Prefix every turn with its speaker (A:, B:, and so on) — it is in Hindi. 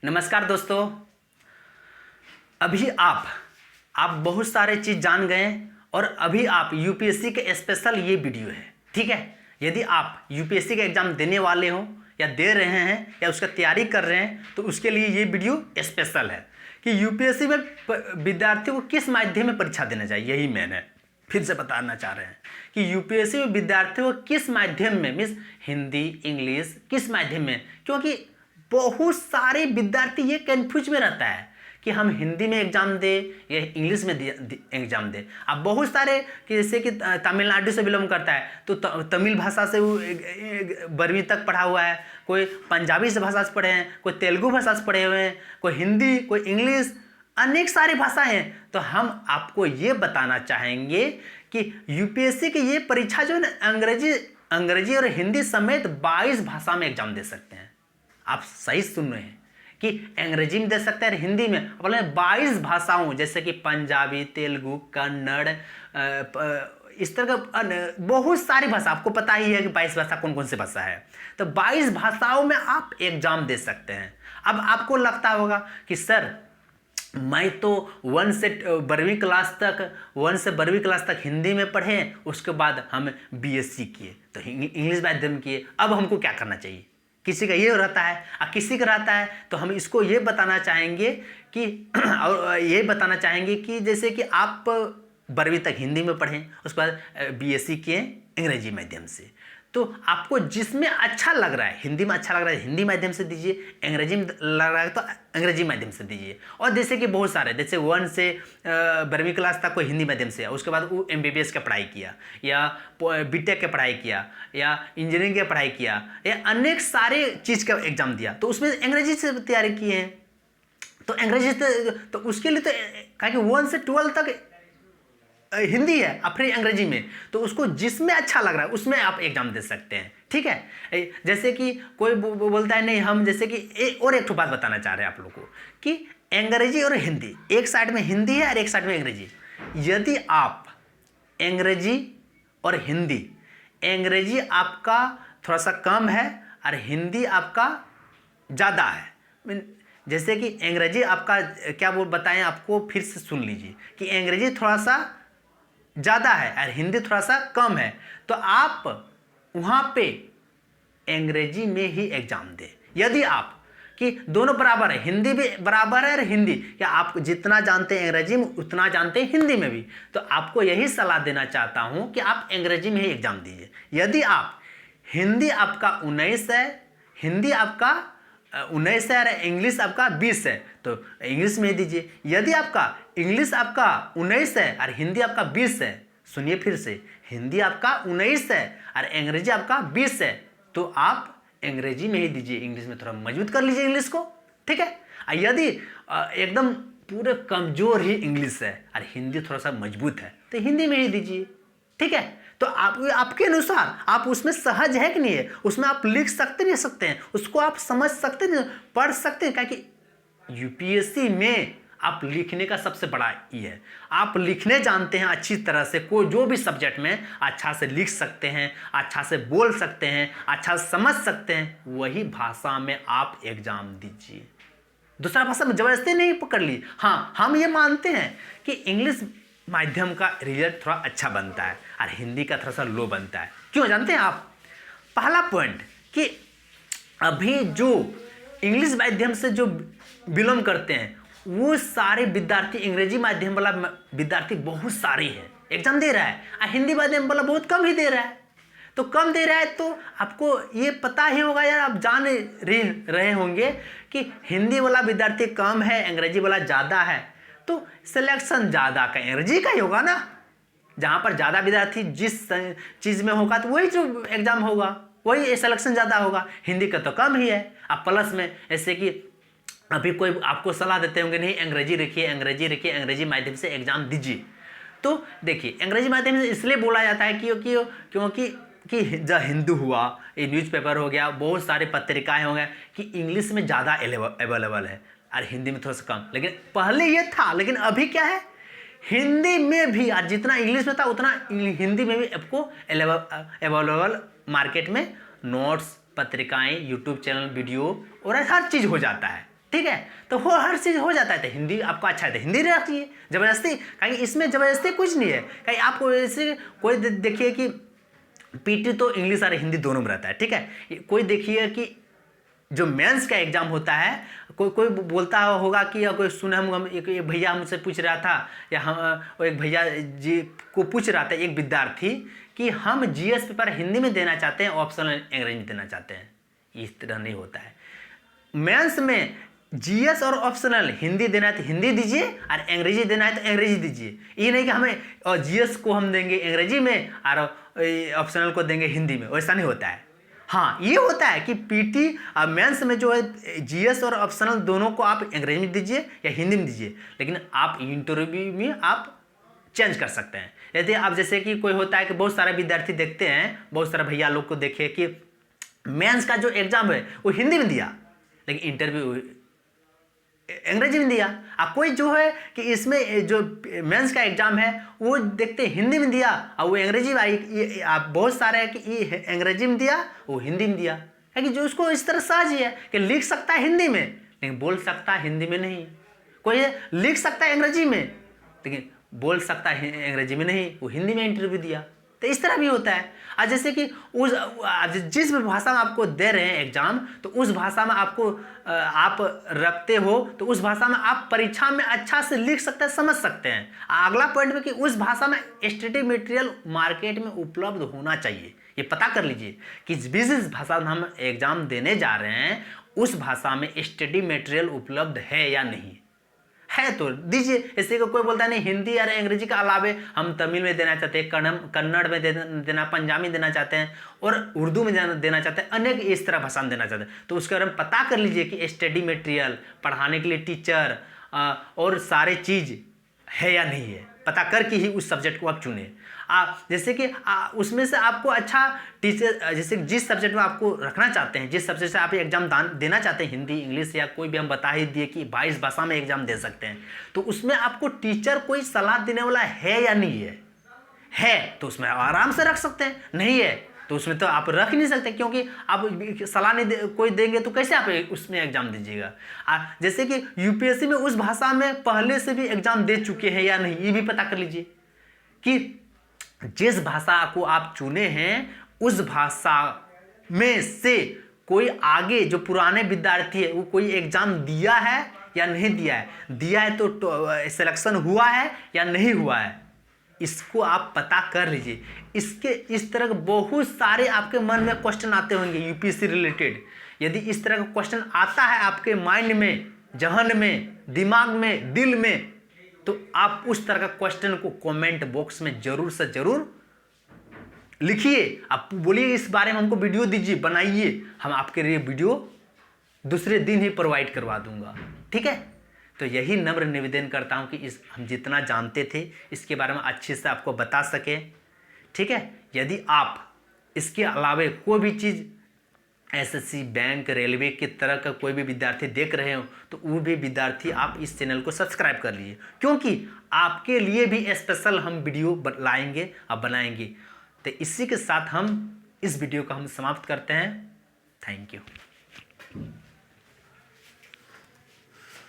A: नमस्कार दोस्तों। अभी आप बहुत सारे चीज़ जान गए और अभी आप यूपीएससी के स्पेशल ये वीडियो है, ठीक है। यदि आप यूपीएससी का एग्ज़ाम देने वाले हो या दे रहे हैं या उसका तैयारी कर रहे हैं तो उसके लिए ये वीडियो स्पेशल है कि यूपीएससी में विद्यार्थियों को किस माध्यम में परीक्षा देना चाहिए। यही मैंने फिर से बताना चाह रहे हैं कि यूपीएससी में विद्यार्थियों को किस माध्यम में, मीन्स हिंदी, इंग्लिश, किस माध्यम में, क्योंकि बहुत सारे विद्यार्थी ये कंफ्यूज में रहता है कि हम हिंदी में एग्जाम दे या इंग्लिश में एग्जाम दे। अब बहुत सारे कि जैसे कि तमिलनाडु से बिलोंग करता है तो तमिल भाषा से वो 12वीं तक पढ़ा हुआ है, कोई पंजाबी से भाषा से पढ़े हैं, कोई तेलुगु भाषा से पढ़े हुए हैं, कोई हिंदी, कोई इंग्लिश, अनेक सारी भाषाएं हैं। तो हम आपको ये बताना चाहेंगे कि यूपीएससी की ये परीक्षा जो है ना, अंग्रेजी और हिंदी समेत 22 भाषा में एग्जाम दे सकते हैं। आप सही सुन रहे हैं कि अंग्रेजी में दे सकते हैं, हिंदी में, बोले 22 भाषाओं, जैसे कि पंजाबी, तेलुगु, कन्नड़, इस तरह का बहुत सारी भाषा। आपको पता ही है कि 22 भाषा कौन कौन सी भाषा है। तो 22 भाषाओं में आप एग्जाम दे सकते हैं। अब आपको लगता होगा कि सर मैं तो 1 से 12वीं क्लास तक हिंदी में पढ़े, उसके बाद हम बीएससी किए तो इंग्लिश माध्यम किए, अब हमको क्या करना चाहिए। किसी का ये रहता है और किसी का रहता है। तो हम इसको ये बताना चाहेंगे कि और ये बताना चाहेंगे कि जैसे कि आप 12वीं तक हिंदी में पढ़ें, उसके बाद बीएससी किए अंग्रेजी माध्यम से, तो आपको जिसमें अच्छा लग रहा है, हिंदी में अच्छा लग रहा है हिंदी माध्यम से दीजिए, अंग्रेजी में लग रहा है तो अंग्रेजी माध्यम से दीजिए। और जैसे कि बहुत सारे, जैसे 1 से 12वीं क्लास तक कोई हिंदी माध्यम से, उसके बाद वो एमबीबीएस का पढ़ाई किया या बीटेक का पढ़ाई किया या इंजीनियरिंग की पढ़ाई किया या अनेक सारे चीज़ का एग्जाम दिया, तो उसमें अंग्रेजी से तैयारी किए हैं। तो अंग्रेजी तो उसके लिए तो कहा कि 1 से 12 तक हिंदी है और फिर अंग्रेजी में, तो उसको जिसमें अच्छा लग रहा है उसमें आप एग्जाम दे सकते हैं, ठीक है। जैसे कि कोई बोलता है नहीं, हम जैसे कि एक बात बताना चाह रहे हैं आप लोगों को कि अंग्रेजी और हिंदी, एक साइड में हिंदी है और एक साइड में अंग्रेजी। यदि आप अंग्रेजी और हिंदी, अंग्रेजी आपका थोड़ा सा कम है और हिंदी आपका ज़्यादा है, जैसे कि अंग्रेजी आपका क्या वो बताएं आपको, फिर से सुन लीजिए कि अंग्रेजी थोड़ा सा ज़्यादा है और हिंदी थोड़ा सा कम है, तो आप वहाँ पे अंग्रेजी में ही एग्जाम दें। यदि आप कि दोनों बराबर है, हिंदी भी बराबर है और हिंदी, या आप जितना जानते हैं अंग्रेजी में उतना जानते हैं हिंदी में भी, तो आपको यही सलाह देना चाहता हूँ कि आप अंग्रेजी में ही एग्जाम दीजिए। यदि आप हिंदी आपका 19 है, हिंदी आपका 19 है और इंग्लिश आपका 20 है तो इंग्लिश में ही दीजिए। यदि आपका इंग्लिश आपका 19 है और हिंदी आपका 20 है, सुनिए फिर से, हिंदी आपका 19 है और अंग्रेजी आपका 20 है, तो आप अंग्रेजी में ही दीजिए, इंग्लिश में थोड़ा मजबूत कर लीजिए इंग्लिश को, ठीक है। यदि एकदम पूरे कमजोर ही इंग्लिश है और हिंदी थोड़ा सा मजबूत है तो हिंदी में ही दीजिए, ठीक है। तो आपके अनुसार आप उसमें सहज है कि नहीं है, उसमें आप लिख सकते नहीं सकते हैं, उसको आप समझ सकते नहीं, पढ़ सकते हैं, क्योंकि यूपीएससी में आप लिखने का सबसे बड़ा ये है, आप लिखने जानते हैं अच्छी तरह से, कोई जो भी सब्जेक्ट में अच्छा से लिख सकते हैं, अच्छा से बोल सकते हैं, अच्छा से समझ सकते हैं, वही भाषा में आप एग्जाम दीजिए। दूसरा भाषा में जबरदस्ती नहीं पकड़ ली। हाँ, हम ये मानते हैं कि इंग्लिश माध्यम का रिजल्ट थोड़ा अच्छा बनता है और हिंदी का थोड़ा सा लो बनता है। क्यों जानते हैं आप? पहला पॉइंट कि अभी जो इंग्लिश माध्यम से जो बिलोंग करते हैं वो सारे विद्यार्थी, अंग्रेजी माध्यम वाला विद्यार्थी बहुत सारे हैं, एग्जाम दे रहा है, और हिंदी माध्यम वाला बहुत कम ही दे रहा है। तो कम दे रहा है तो आपको ये पता ही होगा यार, आप जान रहे होंगे कि हिंदी वाला विद्यार्थी कम है, अंग्रेजी वाला ज़्यादा है, तो सिलेक्शन ज़्यादा का अंग्रेजी का ही होगा ना। जहाँ पर ज़्यादा विद्यार्थी जिस चीज़ में होगा तो वही जो एग्ज़ाम होगा, वही सिलेक्शन ज़्यादा होगा। हिंदी का तो कम ही है। अब प्लस में ऐसे कि अभी कोई आपको सलाह देते होंगे नहीं अंग्रेजी रखिए, अंग्रेजी माध्यम से एग्ज़ाम दीजिए। तो देखिए, अंग्रेजी माध्यम से इसलिए बोला जाता है क्योंकि जो हिंदू हुआ, ये न्यूज़पेपर हो गया, बहुत सारे पत्रिकाएँ हो गए कि इंग्लिश में ज़्यादा अवेलेबल है और हिंदी में थोड़ा सा कम। लेकिन पहले ये था, लेकिन अभी क्या है, हिंदी में भी आज जितना इंग्लिश में था उतना हिंदी में भी आपको अवेलेबल मार्केट में नोट्स, पत्रिकाएं, यूट्यूब चैनल, वीडियो और हर चीज़ हो जाता है। ठीक है। तो वो हर चीज़ हो जाता है। तो हिंदी आपको अच्छा है तो हिंदी रखिए ज़बरदस्ती, कहीं इसमें ज़बरदस्ती कुछ नहीं है। कहीं आपको ऐसे कोई देखिए कि पीटी तो इंग्लिश और हिंदी दोनों में रहता है, ठीक है। कोई देखिए कि जो मेंस का एग्जाम होता है, कोई बोलता होगा कि, या कोई सुना हम एक भैया मुझसे पूछ रहा था, या हम एक भैया जी को पूछ रहा था एक विद्यार्थी कि हम जीएस पेपर हिंदी में देना चाहते हैं, ऑप्शनल अंग्रेजी में देना चाहते हैं। इस तरह नहीं होता है। मेंस में जीएस और ऑप्शनल हिंदी देना है तो हिंदी दीजिए, और अंग्रेजी देना है तो अंग्रेजी दीजिए। ये नहीं कि हमें जीएस को हम देंगे अंग्रेजी में और ऑप्शनल को देंगे हिंदी में, वैसा नहीं होता है। हाँ, ये होता है कि पीटी मेंस में जो है जीएस और ऑप्शनल दोनों को आप अंग्रेजी में दीजिए या हिंदी में दीजिए, लेकिन आप इंटरव्यू में आप चेंज कर सकते हैं। यदि आप जैसे कि कोई होता है कि बहुत सारे विद्यार्थी देखते हैं, बहुत सारे भैया लोग को देखिए कि मेंस का जो एग्जाम है वो हिंदी में दिया लेकिन इंटरव्यू अंग्रेजी में दिया। आप कोई जो है कि इसमें जो मेंस का एग्जाम है वो देखते हिंदी में दिया और वो अंग्रेजी में आई। आप बहुत सारे हैं कि ये अंग्रेजी में दिया वो हिंदी में दिया, है कि जो उसको इस तरह सहज ही है कि लिख सकता है हिंदी में लेकिन बोल सकता है हिंदी में नहीं। कोई लिख सकता है अंग्रेजी में लेकिन बोल सकता है अंग्रेजी में नहीं, वो हिंदी में इंटरव्यू दिया। तो इस तरह भी होता है। और जैसे कि जिस भाषा में आपको दे रहे हैं एग्जाम, तो उस भाषा में आपको आप रखते हो तो उस भाषा में आप परीक्षा में अच्छा से लिख सकते हैं, समझ सकते हैं। अगला पॉइंट में कि उस भाषा में स्टडी मटेरियल मार्केट में उपलब्ध होना चाहिए। ये पता कर लीजिए कि जिस भाषा में हम एग्जाम देने जा रहे हैं उस भाषा में स्टडी मटेरियल उपलब्ध है या नहीं है तो दीजिए। इसी को कोई बोलता है नहीं हिंदी और अंग्रेजी के अलावे हम तमिल में देना चाहते हैं, कन्नड़ में देना, पंजाबी देना चाहते हैं और उर्दू में देना चाहते हैं, अनेक इस तरह भाषा में देना चाहते हैं। तो उसके बारे में पता कर लीजिए कि स्टडी मटेरियल पढ़ाने के लिए टीचर और सारे चीज़ है या नहीं है। पता करके ही उस सब्जेक्ट को आप चुने। जैसे कि उसमें से आपको अच्छा टीचर, जैसे जिस सब्जेक्ट में आपको रखना चाहते हैं, जिस सब्जेक्ट से आप एग्जाम देना चाहते हैं, हिंदी इंग्लिश या कोई भी हम बता ही दिए कि 22 भाषा में एग्जाम दे सकते हैं, तो उसमें आपको टीचर कोई सलाह देने वाला है या नहीं है तो उसमें आराम से रख सकते हैं। नहीं है तो उसमें तो आप रख ही नहीं सकते, क्योंकि आप सलाह नहीं कोई देंगे तो कैसे आप उसमें एग्जाम दीजिएगा। जैसे कि यूपीएससी में उस भाषा में पहले से भी एग्जाम दे चुके हैं या नहीं, ये भी पता कर लीजिए कि जिस भाषा को आप चुने हैं उस भाषा में से कोई आगे जो पुराने विद्यार्थी है वो कोई एग्जाम दिया है या नहीं दिया है। दिया है तो सिलेक्शन हुआ है या नहीं हुआ है, इसको आप पता कर लीजिए। इसके इस तरह के बहुत सारे आपके मन में क्वेश्चन आते होंगे यूपीएससी रिलेटेड। यदि इस तरह का क्वेश्चन आता है आपके माइंड में, जहन में, दिमाग में, दिल में, तो आप उस तरह का क्वेश्चन को कमेंट बॉक्स में जरूर से जरूर लिखिए। आप बोलिए इस बारे में हमको वीडियो दीजिए, बनाइए, हम आपके लिए वीडियो दूसरे दिन ही प्रोवाइड करवा दूंगा, ठीक है। तो यही नम्र निवेदन करता हूं कि हम जितना जानते थे इसके बारे में अच्छे से आपको बता सके, ठीक है। यदि आप इसके अलावा कोई भी चीज़ एसएससी, बैंक, रेलवे की तरह का कोई भी विद्यार्थी देख रहे हो तो वो भी विद्यार्थी आप इस चैनल को सब्सक्राइब कर लीजिए, क्योंकि आपके लिए भी स्पेशल हम वीडियो लाएंगे और बनाएंगे। तो इसी के साथ हम इस वीडियो को हम समाप्त करते हैं। Thank you.